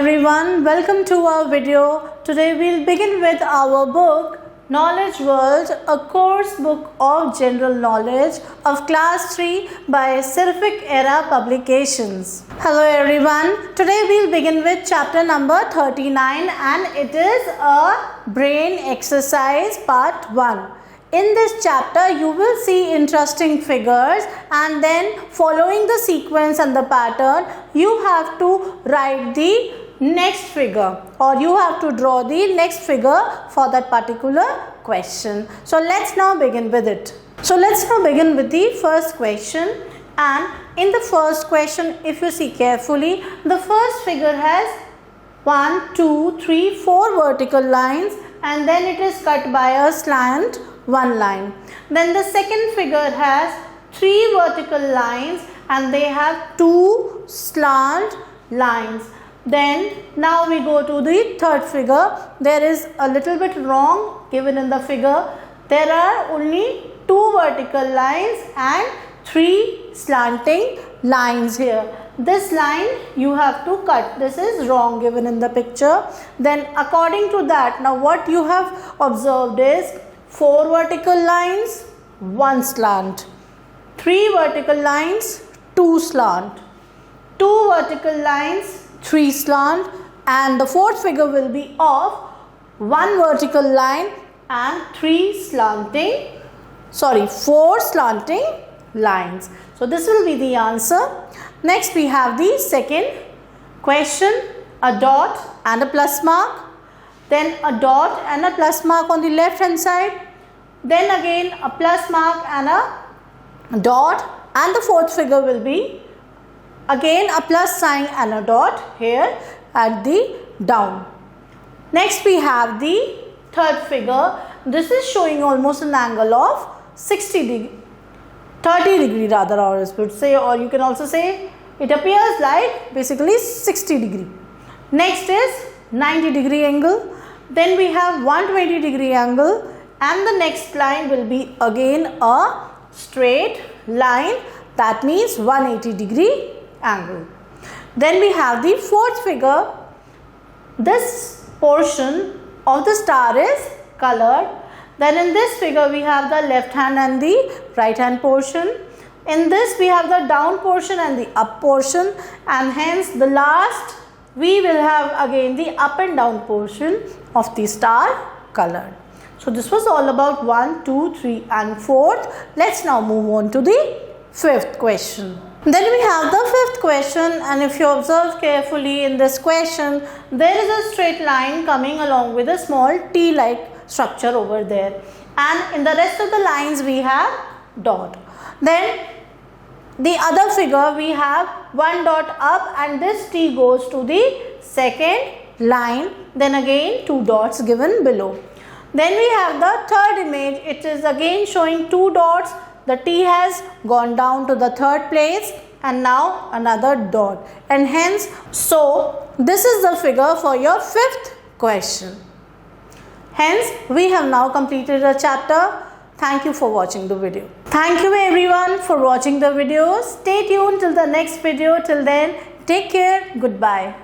everyone, welcome to our video. Today we'll begin with our book Knowledge World, a course book of general knowledge of class 3 by Seraphic Era Publications. Hello everyone, today we'll begin with chapter number 39 and it is a brain exercise part 1. In this chapter, you will see interesting figures and then following the sequence and the pattern, you have to write the next figure or you have to draw the next figure for that particular question. So, let's now begin with it. So, let's now begin with the first question, and in the first question, if you see carefully, the first figure has 1, 2, 3, 4 vertical lines and then it is cut by a slant 1 line. Then the second figure has 3 vertical lines and they have 2 slant lines. Then now we go to the third figure. There is a little bit wrong given in the figure. There are only 2 vertical lines and 3 slanting lines here. This line you have to cut. This is wrong given in the picture. Then according to that, now what you have observed is 4 vertical lines, 1 slant, 3 vertical lines, 2 slant, 2 vertical lines, 3 slant, and the fourth figure will be of 1 vertical line and 4 slanting lines. So this will be the answer. Next we have the second question, a dot and a plus mark. Then a dot and a plus mark on the left hand side, then again a plus mark and a dot, and the fourth figure will be again a plus sign and a dot here at the down. Next we have the third figure. This is showing almost an angle of 30 degree rather, or I would say, or you can also say it appears like basically 60 degree. Next is 90 degree angle. Then we have 120 degree angle, and the next line will be again a straight line, that means 180 degree angle. Then we have the fourth figure. This portion of the star is colored. Then in this figure we have the left hand and the right hand portion. In this we have the down portion and the up portion, and hence the last we will have again the up and down portion of the star colored. So this was all about 1, 2, 3 and 4th. Let's now move on to the fifth question. Then we have the fifth question, and if you observe carefully in this question, there is a straight line coming along with a small T-like structure over there, and in the rest of the lines we have dot. Then the other figure we have 1 dot up and this T goes to the second line, then again 2 dots given below. Then we have the third image. It is again showing 2 dots. The T has gone down to the third place and now another dot, and hence so this is the figure for your fifth question. Hence we have now completed the chapter. Thank you for watching the video. Thank you everyone for watching the video. Stay tuned till the next video. Till then, take care. Goodbye.